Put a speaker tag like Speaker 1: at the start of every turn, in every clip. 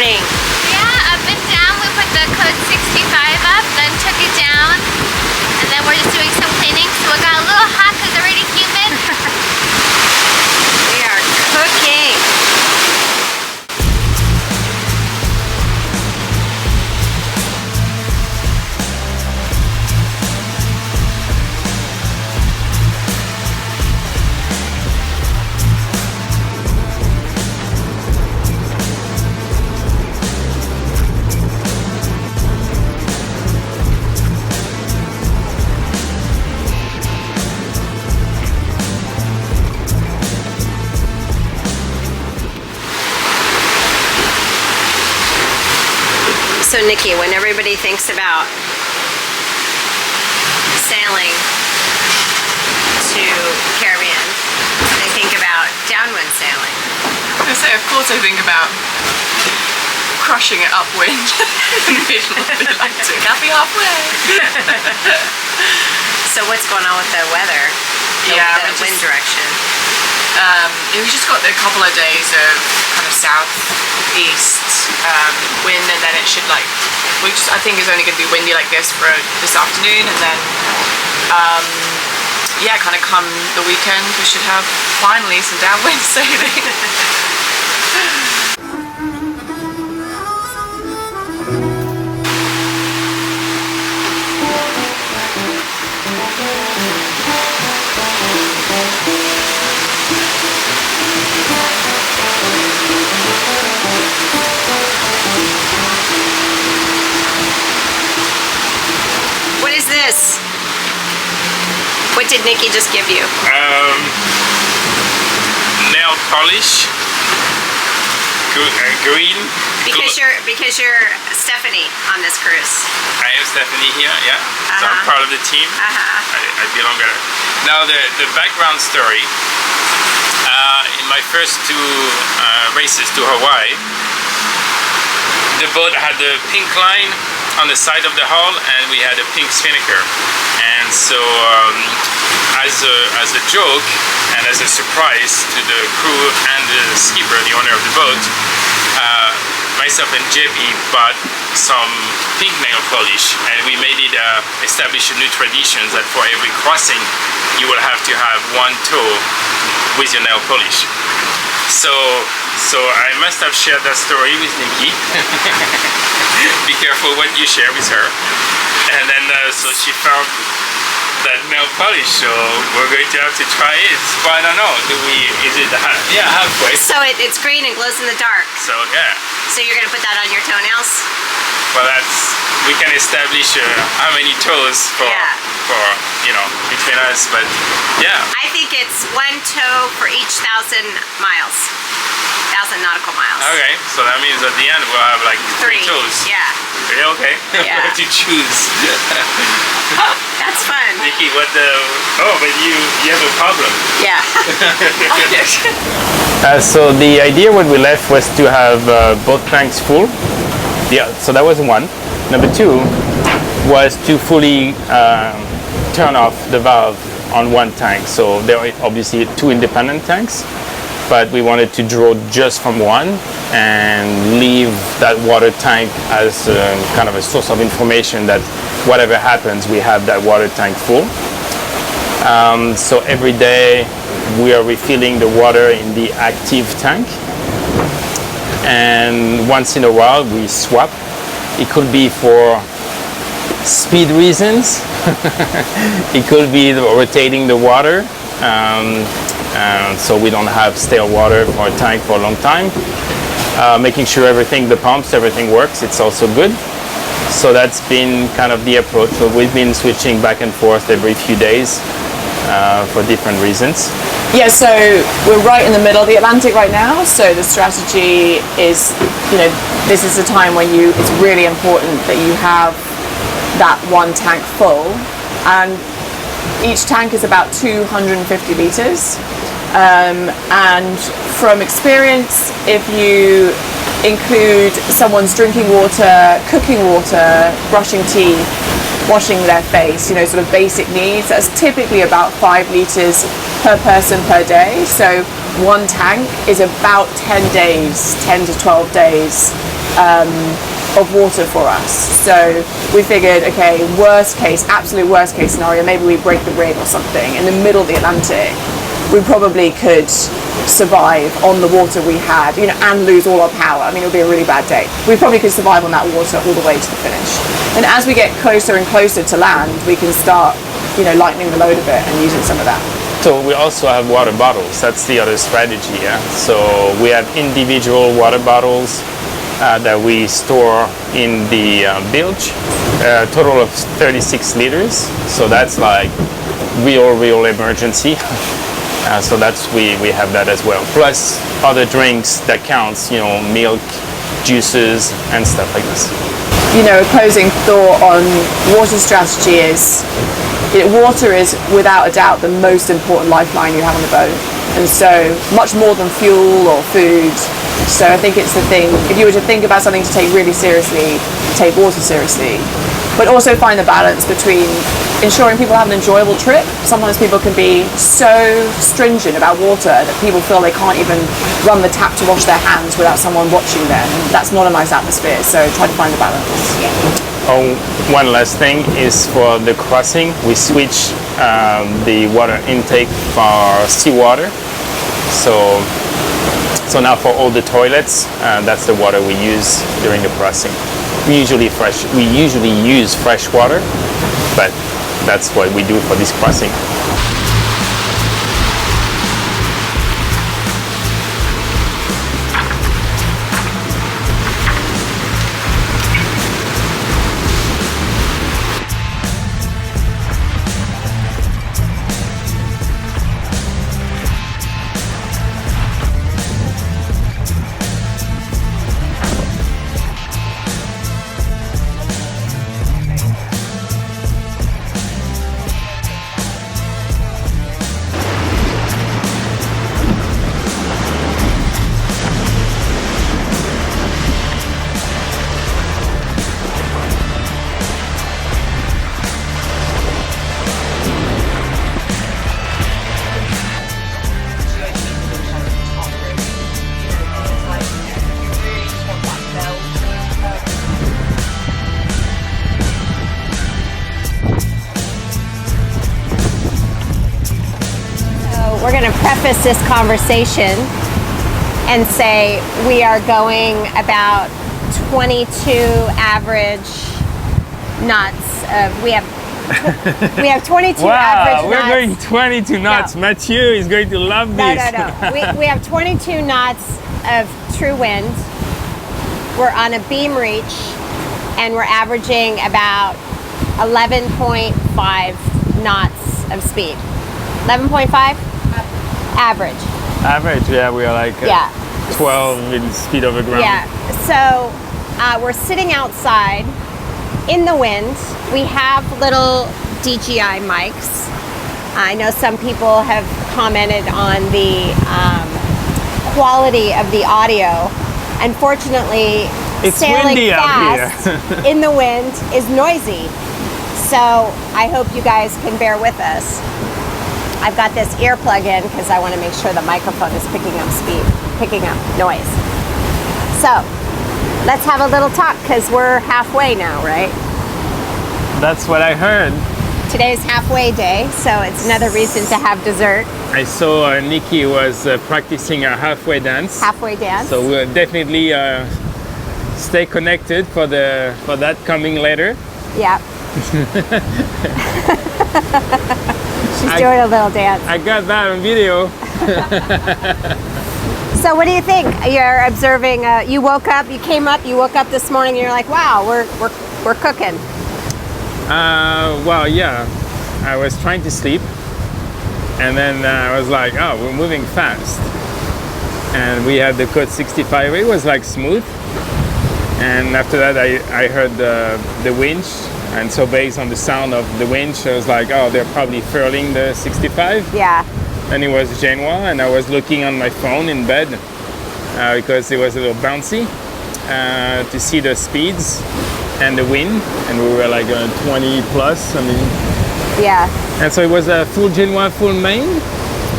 Speaker 1: morning.
Speaker 2: Yeah, up and down. We put the code 65 up, then took it down, and then we're just doing some cleaning. So it got a little hot because it's already humid.
Speaker 1: We are cooking. So Nikki, when everybody thinks about sailing to Caribbean, they think about downwind sailing.
Speaker 3: So of course I think about crushing it upwind in the middle of the Atlantic. Happy halfway.
Speaker 1: So what's going on with the weather? The wind direction?
Speaker 3: We just got a couple of days of kind of southeast wind, and then it should I think it's only going to be windy like this for this afternoon, and then yeah, kind of come the weekend we should have finally some downwind sailing.
Speaker 1: What did Nikki just give you?
Speaker 4: Nail polish, green.
Speaker 1: Because you're Stephane on this cruise.
Speaker 4: I am Stephane here, yeah. So I'm part of the team. I belong there. Now the background story. In my first two races to Hawaii, the boat had the pink line on the side of the hull, and we had a pink spinnaker. And so as a joke and as a surprise to the crew and the skipper, the owner of the boat, myself and JP bought some pink nail polish, and we made it establish a new tradition that for every crossing you will have to have one toe with your nail polish. So I must have shared that story with Nikki. Be careful what you share with her. And then so she found that nail polish, so we're going to have to try it. But I don't know, is it halfway?
Speaker 1: So it's green and glows in the dark.
Speaker 4: So yeah.
Speaker 1: So you're going to put that on your toenails?
Speaker 4: Well, we can establish how many toes for between us, but yeah.
Speaker 1: I think it's one toe for each 1,000 miles. 1,000 nautical miles.
Speaker 4: Okay, so that means at the end we'll have like three toes.
Speaker 1: Yeah.
Speaker 4: Yeah, okay.
Speaker 1: Yeah.
Speaker 4: We have to choose.
Speaker 1: That's fun.
Speaker 4: Nikki, but you have a problem.
Speaker 1: Yeah.
Speaker 4: So the idea when we left was to have both tanks full. Yeah, so that was one. Number two was to fully turn off the valve on one tank. So there are obviously two independent tanks, but we wanted to draw just from one and leave that water tank as kind of a source of information that whatever happens, we have that water tank full. So every day we are refilling the water in the active tank, and once in a while we swap. It could be for speed reasons. It could be rotating the water, so we don't have stale water for a tank for a long time. Making sure the pumps, everything works, it's also good. So that's been kind of the approach. So we've been switching back and forth every few days for different reasons.
Speaker 3: Yeah, so we're right in the middle of the Atlantic right now, so the strategy is, this is a time when it's really important that you have that one tank full, and each tank is about 250 litres, and from experience, if you include someone's drinking water, cooking water, brushing teeth, washing their face, sort of basic needs, that's typically about 5 litres per person per day. So one tank is about 10 to 12 days of water for us. So we figured, okay, absolute worst case scenario, maybe we break the rig or something in the middle of the Atlantic. We probably could survive on the water we had, and lose all our power. I mean, it would be a really bad day. We probably could survive on that water all the way to the finish. And as we get closer and closer to land, we can start, lightening the load a bit and using some of that.
Speaker 4: So we also have water bottles. That's the other strategy. Yeah. So we have individual water bottles that we store in the bilge, a total of 36 liters. So that's like real emergency. So we have that as well. Plus other drinks that counts, milk, juices, and stuff like this.
Speaker 3: A closing thought on water strategy is, water is without a doubt the most important lifeline you have on the boat. And so much more than fuel or food. So I think it's the thing, if you were to think about something to take really seriously, take water seriously. But also find the balance between ensuring people have an enjoyable trip. Sometimes people can be so stringent about water that people feel they can't even run the tap to wash their hands without someone watching them. And that's not a nice atmosphere, so try to find the balance.
Speaker 4: Oh, one last thing is for the crossing, we switch the water intake for seawater. So now for all the toilets, that's the water we use during the crossing. We usually use fresh water, but that's what we do for this crossing.
Speaker 1: We're going to preface this conversation and say we are going about 22 average knots. We have 22 average knots.
Speaker 4: We're going 22 knots. No. Mathieu is going to love this.
Speaker 1: No. we have 22 knots of true wind. We're on a beam reach, and we're averaging about 11.5 knots of speed. 11.5? Average.
Speaker 4: Average, yeah, we are like 12 in speed over ground.
Speaker 1: Yeah, so we're sitting outside in the wind. We have little DJI mics. I know some people have commented on the quality of the audio. Unfortunately,
Speaker 4: it's
Speaker 1: sailing
Speaker 4: windy
Speaker 1: fast
Speaker 4: out here.
Speaker 1: in the wind is noisy. So I hope you guys can bear with us. I've got this earplug in because I want to make sure the microphone is picking up noise. So let's have a little talk because we're halfway now, right?
Speaker 4: That's what I heard.
Speaker 1: Today's halfway day, so it's another reason to have dessert.
Speaker 4: I saw Nikki was practicing a halfway dance.
Speaker 1: Halfway dance.
Speaker 4: So we'll definitely stay connected for that coming later.
Speaker 1: Yeah. She's doing a little dance.
Speaker 4: I got that on video.
Speaker 1: So what do you think? You're observing, you woke up this morning and you're like, wow, we're cooking.
Speaker 4: Well, yeah, I was trying to sleep and then I was like, oh, we're moving fast. And we had the code 65, it was like smooth. And after that I heard the winch. And so based on the sound of the winch, I was like, oh, they're probably furling the 65.
Speaker 1: Yeah.
Speaker 4: And it was Genoa, and I was looking on my phone in bed because it was a little bouncy to see the speeds and the wind. And we were like 20 plus, I mean.
Speaker 1: Yeah.
Speaker 4: And so it was a full Genoa, full main,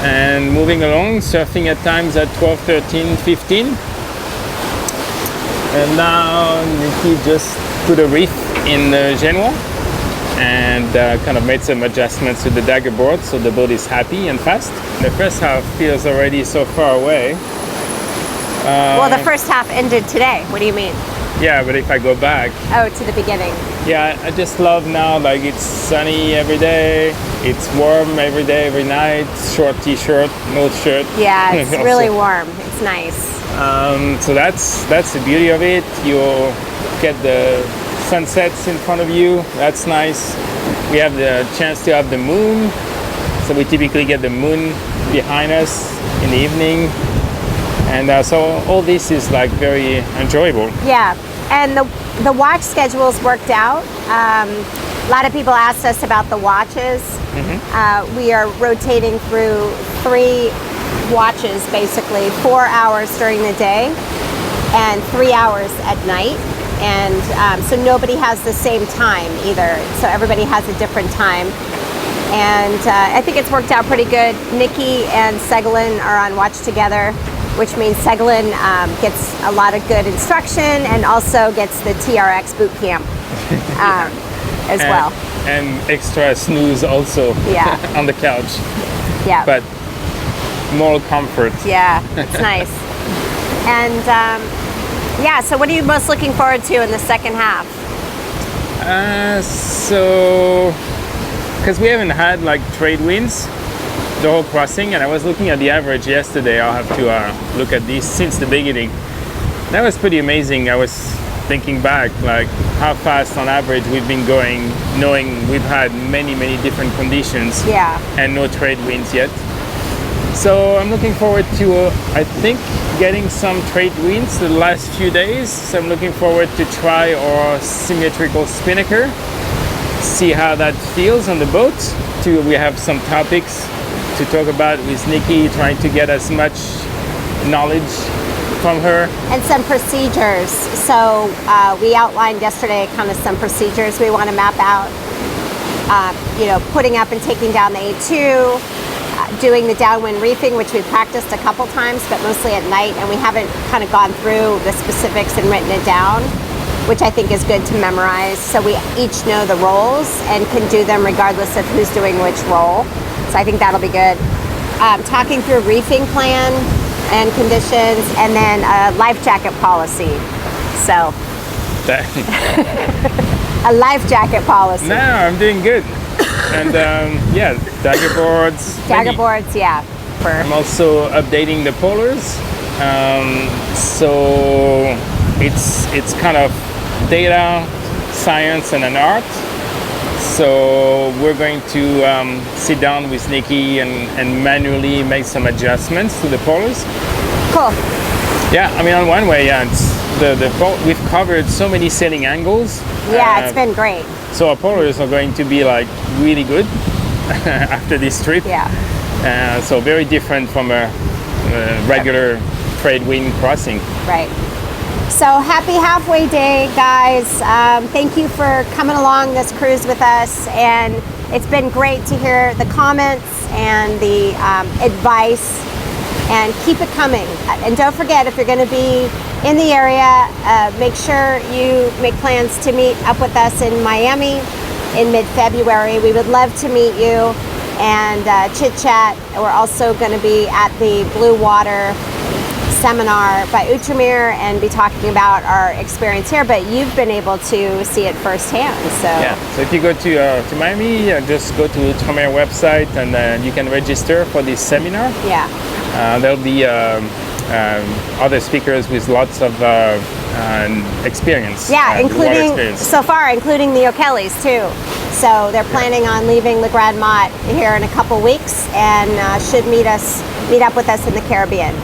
Speaker 4: and moving along, surfing at times at 12, 13, 15. And now Nikki just put a reef in the Genoa and kind of made some adjustments to the dagger board so the boat is happy and fast. The first half feels already so far away.
Speaker 1: Well, the first half ended today. What do you mean?
Speaker 4: Yeah, but if I go back,
Speaker 1: Oh, to the beginning.
Speaker 4: yeah, I just love now, like it's sunny every day, it's warm every day, every night, short t-shirt, no shirt.
Speaker 1: Yeah, it's
Speaker 4: Also,
Speaker 1: really warm. It's nice.
Speaker 4: so that's the beauty of it. You'll get the sunsets in front of you, that's nice. We have the chance to have the moon, so we typically get the moon behind us in the evening. And so all this is like very enjoyable.
Speaker 1: Yeah, and the watch schedule's worked out. A lot of people asked us about the watches. We are rotating through 3 watches, basically 4 hours during the day and 3 hours at night. And so nobody has the same time either. So everybody has a different time. And I think it's worked out pretty good. Nikki and Segalin are on watch together, which means Segalin gets a lot of good instruction and also gets the TRX boot camp as well.
Speaker 4: And extra snooze also.
Speaker 1: Yeah.
Speaker 4: On the couch.
Speaker 1: Yeah.
Speaker 4: But more comfort.
Speaker 1: Yeah, it's nice. And yeah, so what are you most looking forward to in the second half?
Speaker 4: So, because we haven't had like trade winds the whole crossing, and I was looking at the average yesterday. I'll have to look at this since the beginning. That was pretty amazing. I was thinking back, like how fast on average we've been going, knowing we've had many different conditions.
Speaker 1: Yeah.
Speaker 4: And no trade winds yet. So I'm looking forward to, I think, getting some trade winds the last few days. So I'm looking forward to try our symmetrical spinnaker, see how that feels on the boat. We have some topics to talk about with Nikki, trying to get as much knowledge from her.
Speaker 1: And some procedures. So we outlined yesterday kind of some procedures we want to map out. Putting up and taking down the A2, doing the downwind reefing, which we practiced a couple times, but mostly at night, and we haven't kind of gone through the specifics and written it down, which I think is good to memorize. So we each know the roles and can do them regardless of who's doing which role. So I think that'll be good. Talking through reefing plan and conditions, and then a life jacket policy. So a life jacket policy.
Speaker 4: No, I'm doing good. And yeah, dagger boards.
Speaker 1: Dagger boards, yeah.
Speaker 4: I'm also updating the polars. So it's kind of data, science, and an art. So we're going to sit down with Nikki and manually make some adjustments to the polars.
Speaker 1: Cool.
Speaker 4: Yeah, I mean, on one way, yeah, it's we've covered so many sailing angles.
Speaker 1: Yeah, it's been great.
Speaker 4: So our polars are going to be like really good after this trip.
Speaker 1: Yeah.
Speaker 4: So very different from a regular trade wind crossing.
Speaker 1: Right. So happy halfway day, guys. Thank you for coming along this cruise with us. And it's been great to hear the comments and the advice. And keep it coming. And don't forget, if you're going to be in the area, make sure you make plans to meet up with us in Miami in mid-February. We would love to meet you and chit-chat. We're also going to be at the Blue Water seminar by Outremer and be talking about our experience here, but you've been able to see it firsthand. So
Speaker 4: yeah, so if you go to Miami, just go to Outremer website and you can register for this seminar.
Speaker 1: Yeah.
Speaker 4: There'll be other speakers with lots of experience.
Speaker 1: Yeah,
Speaker 4: including
Speaker 1: the O'Kellys too. So they're planning on leaving Le Grand Mott here in a couple weeks and should meet up with us in the Caribbean.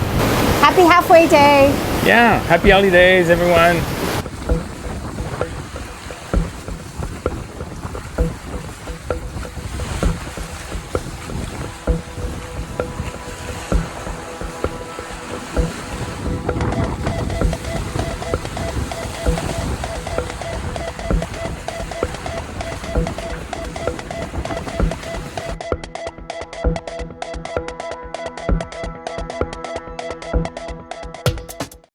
Speaker 1: Happy halfway day.
Speaker 4: Yeah, happy holidays, everyone.